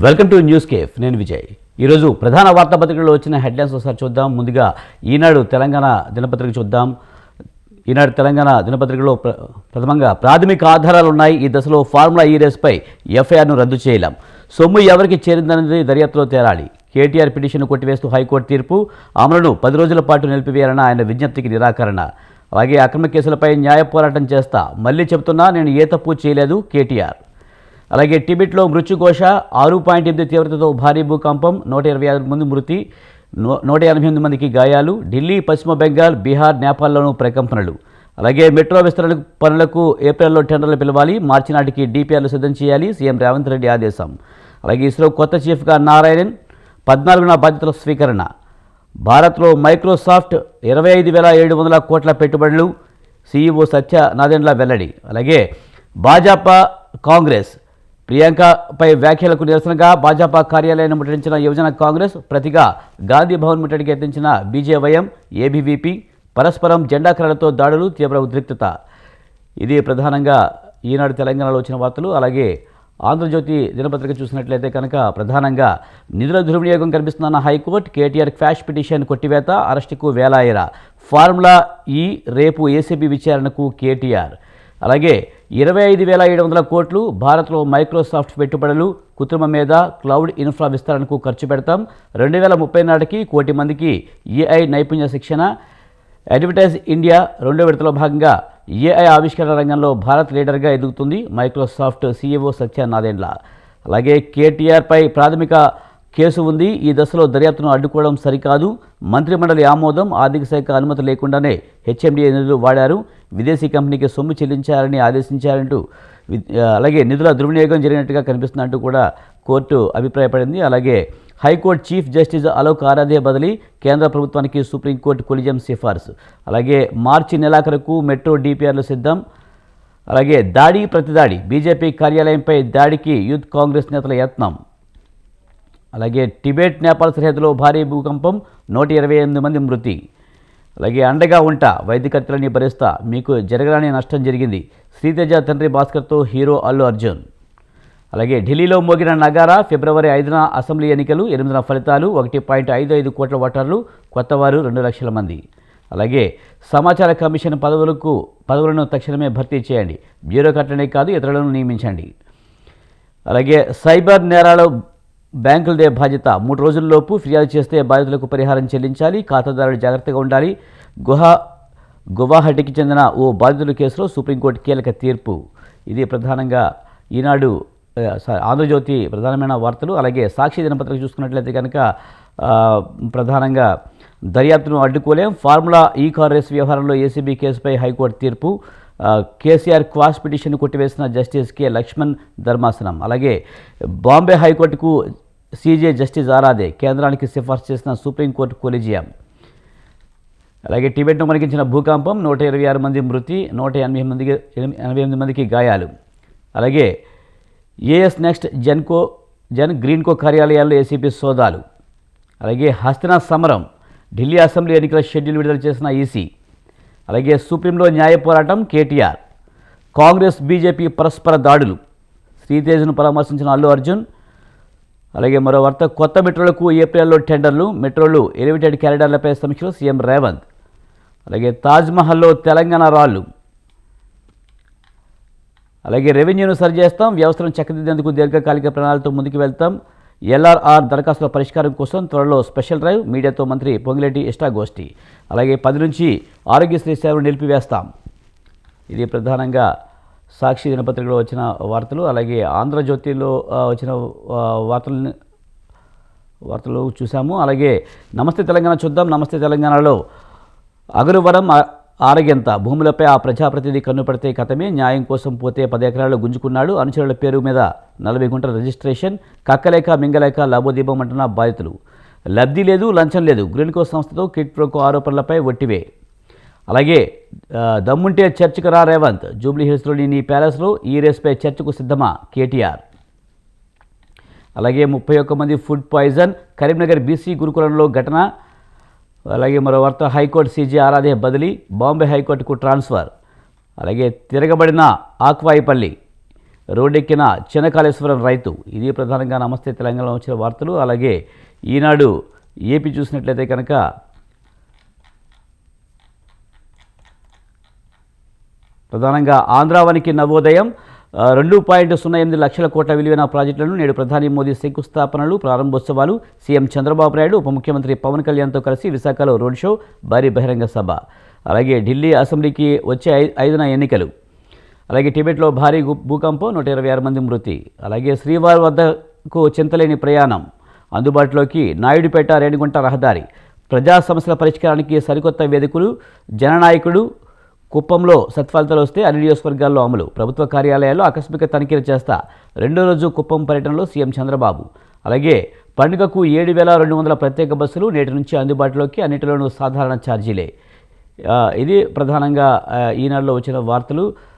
Welcome to news cafe. నేను విజయ్. ఈరోజు ప్రధాన వార్తాపత్రికల్లో వచ్చిన హెడ్లైన్స్ ఒకసారి చూద్దాం. ముందుగా ఈనాడు తెలంగాణ దినపత్రిక చూద్దాం. ఈనాడు తెలంగాణ దినపత్రికలో ప్రథమంగా ప్రాథమిక ఆధారాలు ఉన్నాయి. ఈ దశలో ఫార్ములా ఈ రేస్పై ఎఫ్ఐఆర్ను రద్దు చేయలేం. సొమ్ము ఎవరికి చేరిందనేది దర్యాప్తులో తేలాలి. కేటీఆర్ పిటిషన్ను కొట్టివేస్తూ హైకోర్టు తీర్పు. అమలును 10 రోజుల పాటు నిలిపివేయాలన్న ఆయన విజ్ఞప్తికి నిరాకరణ. అలాగే అక్రమ కేసులపై న్యాయ పోరాటం చేస్తా, మళ్ళీ చెబుతున్నా నేను ఏ తప్పు చేయలేదు కేటీఆర్. అలాగే టిబెట్లో మృత్యుఘోష, 6.8 తీవ్రతతో భారీ భూకంపం, 126 మంది మృతి, 188 మందికి గాయాలు. ఢిల్లీ, పశ్చిమ బెంగాల్, బీహార్, నేపాల్లోనూ ప్రకంపనలు. అలాగే మెట్రో విస్తరణ పనులకు ఏప్రిల్లో టెండర్లు పిలవాలి. మార్చి నాటికి డిపిఆర్లు సిద్ధం చేయాలి. సీఎం రేవంత్ రెడ్డి ఆదేశం. అలాగే ఇస్రో కొత్త చీఫ్గా నారాయణన్, 14న బాధ్యతల స్వీకరణ. భారత్లో మైక్రోసాఫ్ట్ 25,700 కోట్ల పెట్టుబడులు, సీఈఓ సత్య నాదెండ్ల వెల్లడి. అలాగే భాజపా కాంగ్రెస్ ప్రియాంకపై వ్యాఖ్యలకు నిరసనగా భాజపా కార్యాలయాన్ని ముట్టడించిన యువజన కాంగ్రెస్, ప్రతిగా గాంధీ భవన్ ముట్టడికి యత్నించిన బీజేవైఎం, ఏబీవీపీ, పరస్పరం జెండాకరలతో దాడులు, తీవ్ర ఉద్రిక్తత. ఇది ప్రధానంగా ఈనాడు తెలంగాణలో వచ్చిన వార్తలు. అలాగే ఆంధ్రజ్యోతి దినపత్రిక చూసినట్లయితే కనుక ప్రధానంగా నిధుల దుర్వినియోగం కనిపిస్తున్న హైకోర్టు, కేటీఆర్ క్వాష్ పిటిషన్ కొట్టివేత, అరెస్టుకు వేలాయరా. ఫార్ములా ఈ రేపు ఏసీబీ విచారణకు కేటీఆర్. అలాగే 25,700 కోట్లు భారత్లో మైక్రోసాఫ్ట్ పెట్టుబడులు, కృత్రిమ మీద క్లౌడ్ ఇన్ఫ్రా విస్తరణకు ఖర్చు పెడతాం. 2030 నాటికి 1 కోటి మందికి ఏఐ నైపుణ్య శిక్షణ. అడ్వర్టైజ్ ఇండియా 2వ విడతలో భాగంగా ఏఐ ఆవిష్కరణ రంగంలో భారత్ లీడర్గా ఎదుగుతుంది. మైక్రోసాఫ్ట్ సీఈఓ సత్య నాదెండ్ల. అలాగే కేటీఆర్పై ప్రాథమిక కేసు ఉంది. ఈ దశలో దర్యాప్తును అడ్డుకోవడం సరికాదు. మంత్రిమండలి ఆమోదం, ఆర్థిక శాఖ అనుమతి లేకుండానే హెచ్ఎండిఏ నిధులు వాడారు. విదేశీ కంపెనీకి సొమ్ము చెల్లించారని ఆదేశించారంటూ, అలాగే నిధుల దుర్వినియోగం జరిగినట్టుగా కనిపిస్తున్నట్టు కూడా కోర్టు అభిప్రాయపడింది. అలాగే హైకోర్టు చీఫ్ జస్టిస్ అలోక్ ఆరాధ్య బదిలీ, కేంద్ర ప్రభుత్వానికి సుప్రీంకోర్టు కొలిజియం సిఫార్సు. అలాగే మార్చి నెలాఖరుకు మెట్రో డిపిఆర్లు సిద్ధం. అలాగే దాడి ప్రతిదాడి, బీజేపీ కార్యాలయంపై దాడికి యూత్ కాంగ్రెస్ నేతల యత్నం. అలాగే టిబెట్, నేపాల్ సరిహద్దులో భారీ భూకంపం, 128 మంది మృతి. అలాగే అండగా ఉంటా, వైద్య ఖర్చులన్నీ భరిస్తా, మీకు జరగరాని నష్టం జరిగింది. శ్రీతేజ తండ్రి భాస్కర్తో హీరో అల్లు అర్జున్. అలాగే ఢిల్లీలో మోగిన నగారా, ఫిబ్రవరి 5న అసెంబ్లీ ఎన్నికలు, 8న ఫలితాలు, 1.55 కోట్ల ఓటర్లు, కొత్తవారు 2 లక్షల మంది. అలాగే సమాచార కమిషన్ పదవులను తక్షణమే భర్తీ చేయండి. బ్యూరోక్రాట్లనే కాదు ఇతరులను నియమించండి. అలాగే సైబర్ నేరాలు బ్యాంకులదే బాధ్యత. 3 రోజుల్లోపు ఫిర్యాదు చేస్తే బాధితులకు పరిహారం చెల్లించాలి. ఖాతాదారులు జాగ్రత్తగా ఉండాలి. గువాహటికి చెందిన ఓ బాధితుల కేసులో సుప్రీంకోర్టు కీలక తీర్పు. ఇది ప్రధానంగా ఈనాడు ఆంధ్రజ్యోతి ప్రధానమైన వార్తలు. అలాగే సాక్షి దినపత్రిక చూసుకున్నట్లయితే కనుక ప్రధానంగా దర్యాప్తును అడ్డుకోలేం. ఫార్ములా ఈ కార్ రేస్ వ్యవహారంలో ఏసీబీ కేసుపై హైకోర్టు తీర్పు. కేసీఆర్ క్వాష్ పిటిషన్ కొట్టివేసిన జస్టిస్ కె లక్ష్మణ్ ధర్మాసనం. అలాగే బాంబే హైకోర్టుకు సీజే జస్టిస్ ఆరాధే, కేంద్రానికి సిఫార్సు చేసిన సుప్రీంకోర్టు కొలిజియం. అలాగే టిబెట్ను మరిగించిన భూకంపం, 126 మంది మృతి, 188 మందికి గాయాలు. అలాగే ఏఎస్ నెక్స్ట్ జన్ గ్రీన్కో కార్యాలయాల్లో ఏసీపీ సోదాలు. అలాగే హస్తినా సమరం, ఢిల్లీ అసెంబ్లీ ఎన్నికల షెడ్యూల్ విడుదల చేసిన ఈసీ. అలాగే సుప్రీంలో న్యాయ పోరాటం, కేటీఆర్. కాంగ్రెస్ బీజేపీ పరస్పర దాడులు, శ్రీతేజ్ను పరామర్శించిన అల్లు అర్జున్. అలాగే మరో వార్త, కొత్త మెట్రోలకు ఏప్రిల్లో టెండర్లు, మెట్రోలు ఎలివేటెడ్ క్యారిడార్లపై సమీక్షలు, సీఎం రేవంత్. అలాగే తాజ్మహల్లో తెలంగాణ రాళ్లు. అలాగే రెవెన్యూను సరిచేస్తాం, వ్యవస్థను చక్కదిద్దేందుకు దీర్ఘకాలిక ప్రణాళికతో ముందుకు వెళ్తాం. ఎల్ఆర్ఆర్ దరఖాస్తుల పరిష్కారం కోసం త్వరలో స్పెషల్ డ్రైవ్, మీడియాతో మంత్రి పొంగిరెడ్డి ఇష్టాగోష్ఠి. అలాగే 10 నుంచి ఆరోగ్యశ్రీ సేవలు నిలిపివేస్తాం. ఇది ప్రధానంగా సాక్షి దినపత్రికలో వచ్చిన వార్తలు. అలాగే ఆంధ్రజ్యోతిలో వచ్చిన వార్తలు చూసాము. అలాగే నమస్తే తెలంగాణ చూద్దాం. నమస్తే తెలంగాణలో అగరువరం ఆరగెంత భూములపై ఆ ప్రజాప్రతినిధి కన్ను పడితే కథమే, న్యాయం కోసం పోతే 10 ఎకరాలు గుంజుకున్నాడు. అనుచరుల పేరు మీద 40 గుంటల రిజిస్ట్రేషన్, కక్కలేక మింగలేక లాభోదీపం అంటున్న బాధితులు. లబ్ధి లేదు, లంచం లేదు, గ్రీన్కో సంస్థతో కిట్ ప్రోకో ఆరోపణలపై ఒట్టివే. అలాగే దమ్ముంటే చర్చకు రా రేవంత్, జూబ్లీ హిల్స్లోని నీ ప్యాలెస్లో ఈ రేస్పై చర్చకు సిద్ధమా కేటీఆర్. అలాగే 31 మంది ఫుడ్ పాయిజన్, కరీంనగర్ బీసీ గురుకులంలో ఘటన. అలాగే మరో వార్త, హైకోర్టు సీజే ఆరాధ్య బదిలీ, బాంబే హైకోర్టుకు ట్రాన్స్ఫర్. అలాగే తిరగబడిన ఆక్వాయిపల్లి, రోడ్డెక్కిన చినకాళేశ్వరం రైతు. ఇది ప్రధానంగా నమస్తే తెలంగాణలో వచ్చిన వార్తలు. అలాగే ఈనాడు ఏపీ చూసినట్లయితే కనుక ప్రధానంగా ఆంధ్రావనికి నవోదయం 2.08 లక్షల కోట్ల విలువైన ప్రాజెక్టులను నేడు ప్రధాని మోదీ శంకుస్థాపనలు, ప్రారంభోత్సవాలు. సీఎం చంద్రబాబు నాయుడు, ఉప ముఖ్యమంత్రి పవన్ కళ్యాణ్తో కలిసి విశాఖలో రోడ్ షో, భారీ బహిరంగ సభ. అలాగే ఢిల్లీ అసెంబ్లీకి వచ్చే 5న ఎన్నికలు. అలాగే టిబెట్లో భారీ భూకంపం, 126 మంది మృతి. అలాగే శ్రీవారి వద్దకు చింతలేని ప్రయాణం అందుబాటులోకి, నాయుడుపేట రేణిగుంట రహదారి. ప్రజా సమస్యల పరిష్కారానికి సరికొత్త వేదికలు, జననాయకుడు. కుప్పంలో సత్ఫలితాలు వస్తే అన్ని నియోజకవర్గాల్లో అమలు. ప్రభుత్వ కార్యాలయాల్లో ఆకస్మిక తనిఖీలు చేస్తా. రెండో రోజు కుప్పం పర్యటనలో సీఎం చంద్రబాబు. అలాగే పండుగకు 7,200 ప్రత్యేక బస్సులు నేటి నుంచి అందుబాటులోకి, అన్నిటిలోనూ సాధారణ ఛార్జీలే. ఇది ప్రధానంగా ఈనాడులో వచ్చిన వార్తలు.